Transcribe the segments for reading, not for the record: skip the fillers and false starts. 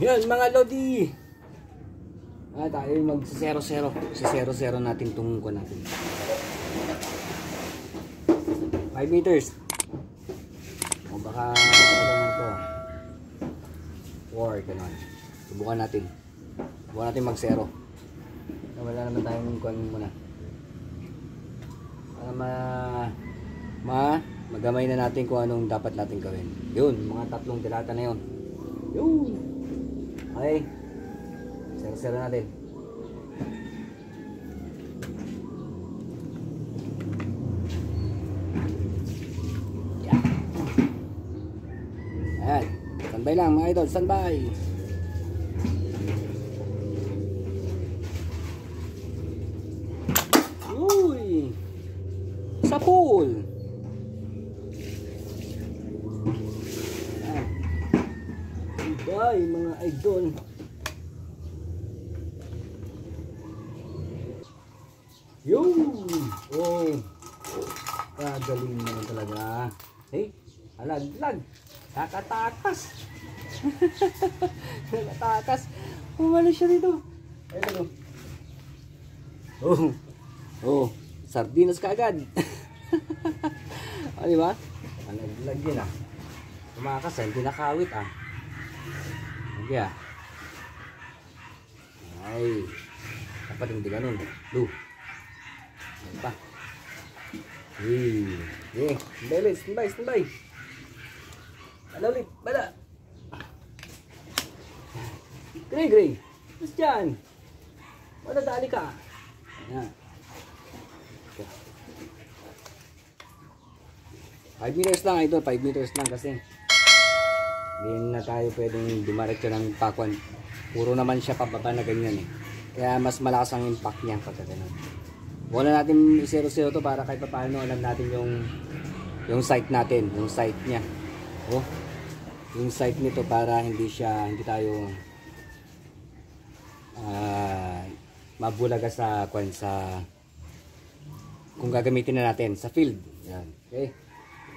Yan mga Lodi. Tayo mag-0-0. Si 0-0 natin itong kuha natin. 5 meters. O baka ano to. 4 ganun. Subukan natin. Subukan natin mag-0. Wala naman tayong kuha muna. Para magamay na natin kung anong dapat natin gawin. Yun, mga 3 dilata na yun. Yun. Okay. 0-0 natin. Yeah. Ayan. Standby lang mga idol. Standby. Uy. Sa pool. Ayan. Bye mga idol. Yung! Oh! Kagaling naman talaga. Hey! Alaglag! Nakatakas! Nakatakas! Umalis siya dito. Ayun. Oh! Oh! Sardinas kaagad! O diba? Alaglag yun ah. Tumakas ah. Hindi nakawit ah. Hindi ah. Ay! Dapat hindi ganun. Lu! Pa. Standby. Bala ulit, bala. Gray. Tapos dyan. Wala dali ka. Ayan. 5 meters lang ito, 5 meters lang kasi. Hindi na tayo pwedeng dumaretso ng pakwan. Puro naman siya pababa na ganyan eh. Kaya mas malakas ang impact niya pagka ganun. Wala natin 0-0 to para kahit paano alam natin yung site natin, yung site niya. Oh. Yung site nito para hindi tayo mabulaga sa kung gagamitin na natin sa field. Yan. Okay.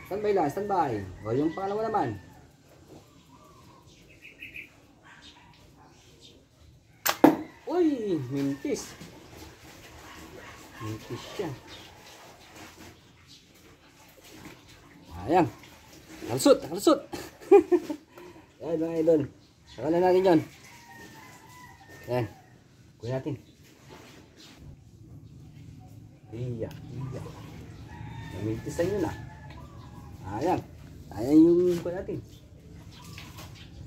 Standby lang, standby. O yung pangalawa naman. Uy, mintis. Mintis siya. Ayan. Nakalusot. Ayan mga idol. Saka na natin yun. Ayan. Kunin natin. Iya. Mintis na yun ah. Ayan. Ayan yung kunin natin.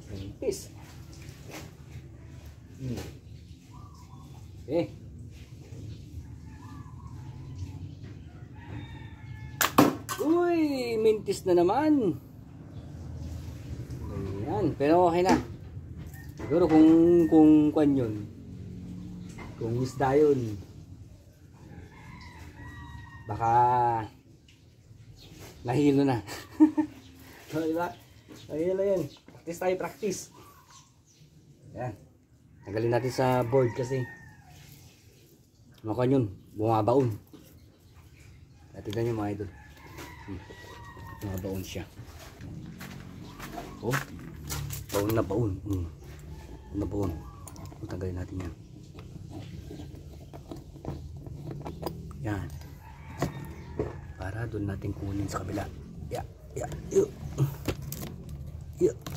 Mintis. Okay. Uy, mintis na naman. Ayan, pero okay na. Siguro kung kwan yun. Kung isda yun. Baka nahilo na. So, diba? Nahilo yun. Practice. Ayan. Tanggalin natin sa board kasi. Makon yun. Bumabaon. Tignan nyo mga idol. Baon siya. Oh, baon na baon. Baon. Tanggalin natin yan. Yan. Para doon natin kunin sa kabila. Ya. Oh.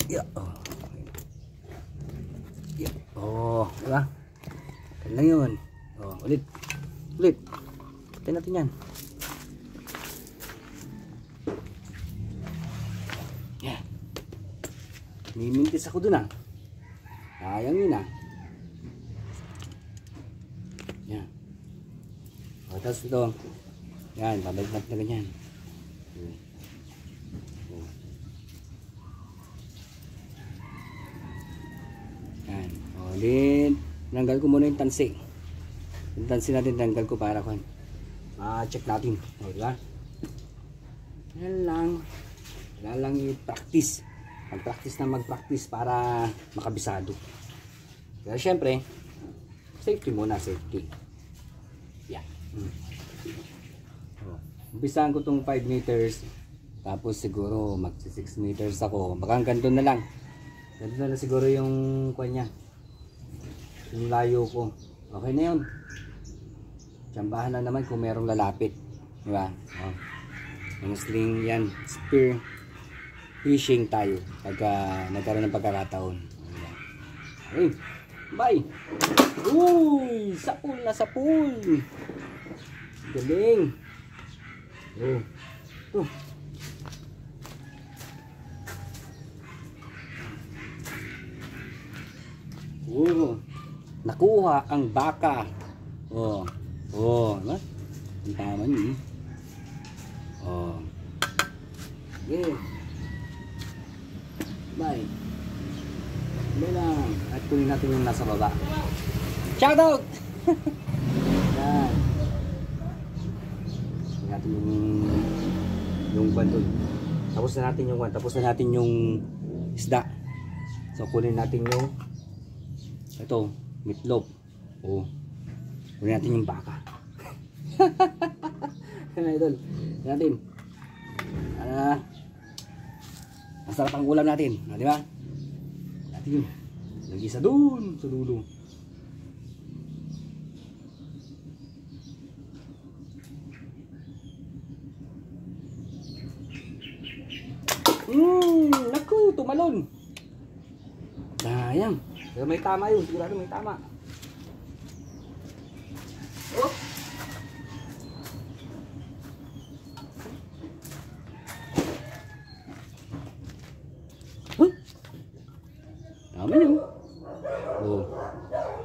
Ya. Oh, diba? Kaya lang yun. Oh, ulit. Patayin natin yan. Mimintis ako dun ah. Sayang yun ah. Yan. O, tapos ito. Yan, babalik na ganyan. Yan. O, din. Tanggal ko muna yung tansi. Yung tansi natin, tanggal ko para kung check natin. O, diba? Yan lang. Yan lang i-practice. Mag-practice para makabisado. Pero syempre, safety muna, safety. Yeah. Umpisahan ko tong 5 meters. Tapos siguro mag 6 meters ako. Baka hanggang doon na lang. Ganito na siguro yung kanya. Yung layo ko. Okay na yun. Tsambahan na naman kung merong lalapit. Diba? Oh. Yung sling yan. Spear fishing tayo. Pagka nagkaroon ng pagkakataon. Okay. Bye! Uy! Sapul na sapul! Galing! Oh. Oh. Oh. Nakuha ang baka. Oh. Oh, ano? Ang tama niyo. Oh. Okay. Bye. Lang. At kunin natin yung nasa baba. Shoutout! Yan. Kunin natin yung kwan dun. Tapos na natin yung kwan. Tapos na natin yung isda. So kunin natin yung ito, meatloaf. Oh. Kunin natin yung baka. Ano idol? Kunin natin. Masarap ang ulam natin. Di ba? Natin. Lagi sa dun. Sa dulo. Naku, tumalon. Sayang. Pero may tama yun. Sigurado may tama. Oh. Huh? Tama yun. Oh.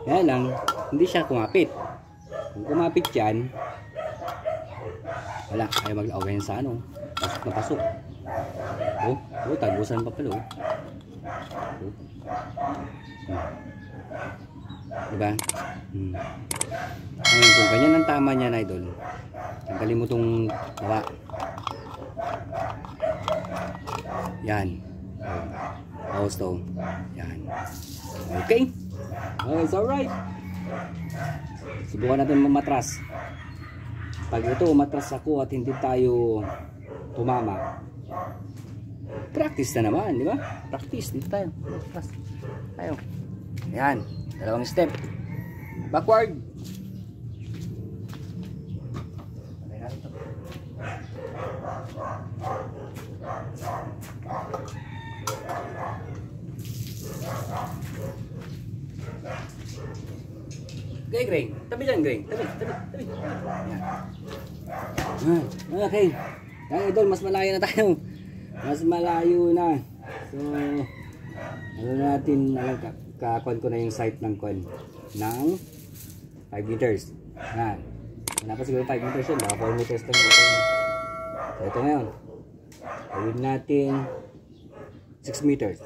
Kaya lang, hindi siya kumapit. Kung kumapit yan, wala. Ayaw mag-away sa ano. Pasok na pasok. Oh, tagusan pa pala. Oh. Diba? Ngayon, kung ganyan ang tama niya na idol, tanggalin mo itong tawa. Yan. Pause to. Yan. Okay. Okay, it's alright. Subukan natin mamatras. Pag ito umatras ako at hindi tayo tumama, practice na naman, di ba? Practice, dito tayo. Practice. Tayo. Ayan, dalawang step. Backward. Patay natin ito. Okay, Greg. Tabi dyan, Greg. Tabi. Ayan. Okay. Yan, idol, mas malayo na tayo. Mas malayo na. So, ano natin, kakuan ko na yung site ng kuan ng 5 meters. Yan. Wala pa siguro 5 meters yun. Baka 4 meters lang. So, ito ngayon. Gawin natin 6 meters.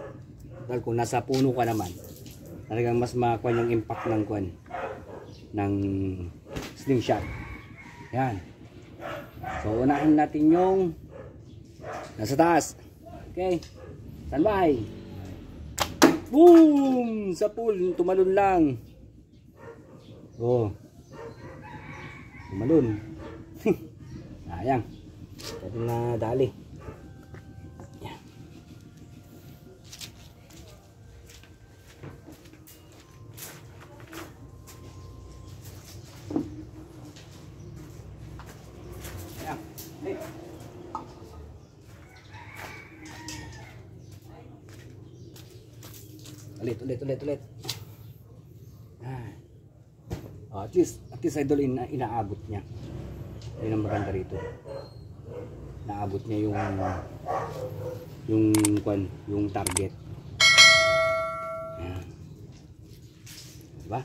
Dahil kung nasa puno ka naman, talagang mas makuan yung impact ng kuan ng slingshot. Yan. So, unahin natin yung nasa taas. Okay. Standby. Boom! Sa pool. Tumalon lang. Oh. Tumalon. Sayang. Pwede na dali. Yan. Ayan. Hey. Ulit. At least idol inaabot niya. Yun ang maganda rito. Naabot niya yung target. Ayan. Diba?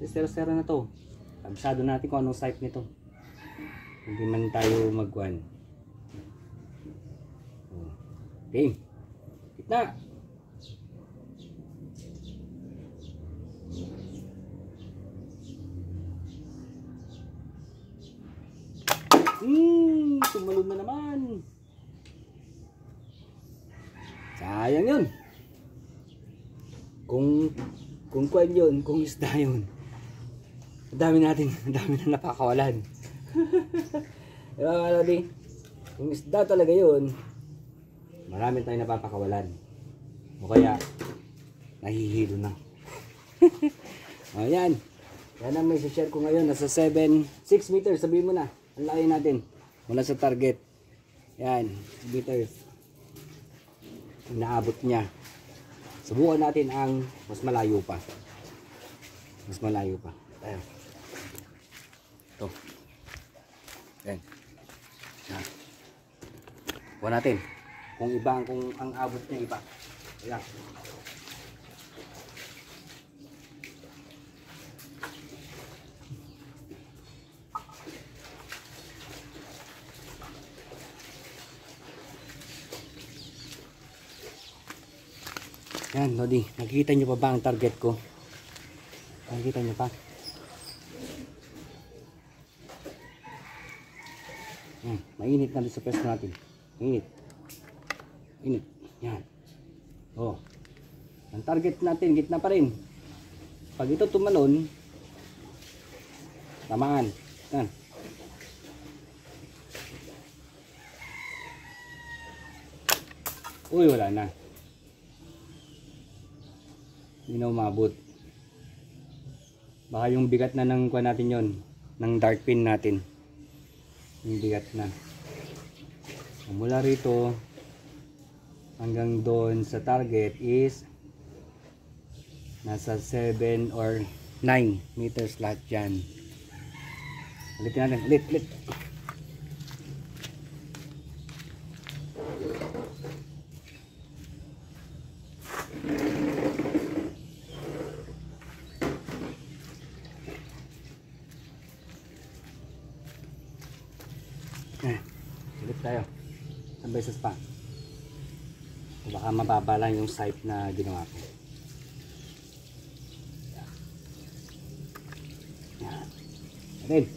Sero-sero na to. Kabisado natin kung anong site nito. Hindi man tayo magwan. Okay. Kita. Tumalon na naman. Sayang yun. Kung kuwan yun, kung isda yun. Ang dami na napakawalan. Diba mga lodi? Kung isda talaga yun, marami tayong napapakawalan. O kaya, nahihilo na. Ayan. Yan ang may share ko ngayon. Nasa 6 meters. Sabihin mo na. Ang layo natin. Mula sa target. Yan. 6 meters. Inaabot niya. Subukan natin ang mas malayo pa. Mas malayo pa. Ayan. Ito. Ayan. Yan. Subukan natin. Kung iba kung ang abot niya iba. Ayan. Yan, Lodi. Nakikita nyo pa ba ang target ko? Nakikita nyo pa? Yan, mainit na rin sa pwesto natin. Mainit. Init. Yan. Oh. Ang target natin, gitna pa rin. Pag ito tumalon, tamaan. Yan. Uy, wala na. Hindi na umabot. Baka yung bigat na ng kuha natin yon, ng dark pin natin. Yung bigat na. Mula rito hanggang doon sa target is nasa 7 or 9 meters lahat yan. Ulitin natin. Ulit. Ulit tayo. Isang beses pa. Baka mababa lang yung sight na ginawa ko. Yan. Yan.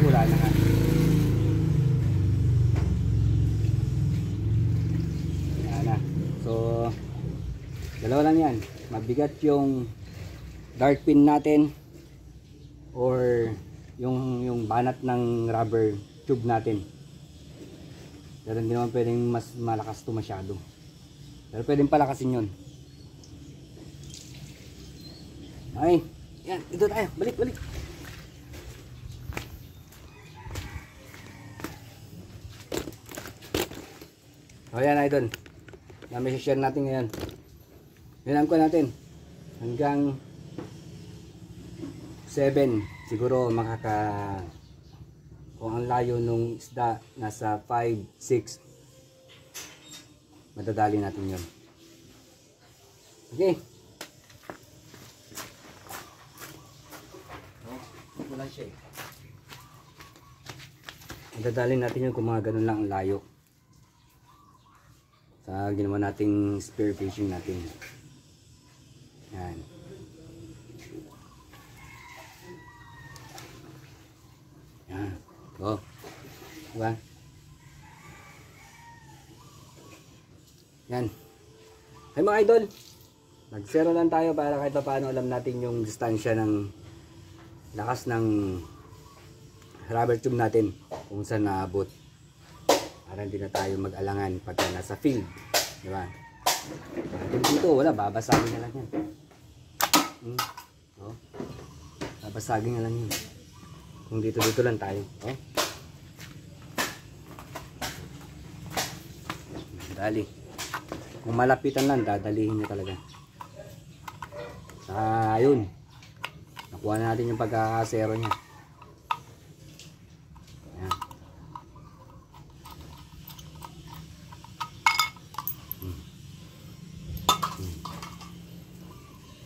Wala na nga. Yan na. So, dalawa lang yan. Mabigat yung dark pin natin or yung banat ng rubber tube natin. Pero hindi naman pwedeng mas malakas to masyado. Pero pwedeng palakasin yun. Ay, yan, dito tayo. Balik. O yan, idol. May share natin ngayon. Yan ang ko natin. Hanggang 7 siguro kung ang layo nung isda nasa 5, 6 madadali natin yun. Okay, wala siya madadali natin yun kung mga ganun lang ang layo sa ginawa nating spear fishing natin. Yan. Yan. Oh. Diba? Yan. Ay mga idol, nag-zero lang tayo para kahit pa paano alam natin yung distansya ng lakas ng rubber tube natin kung saan naabot. Para hindi na tayo mag-alangan pagka nasa field. Diba? Dito wala, babasagin na lang yan. Oh. Babasagin na lang yan. Kung dito lang tayo. Oh. Dali. Kung malapitan lang, dadalihin nyo talaga. Ayun. Nakuha na natin yung pagkakasero niya. Ayan.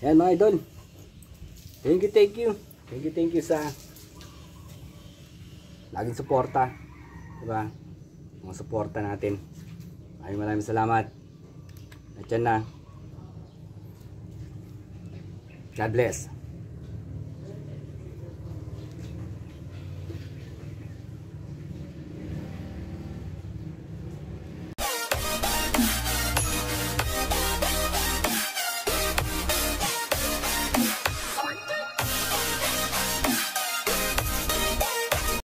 Ayan mga idol. Thank you. Thank you sa laging suporta. Diba? Mga suporta natin. Maraming salamat. At yan na. God bless.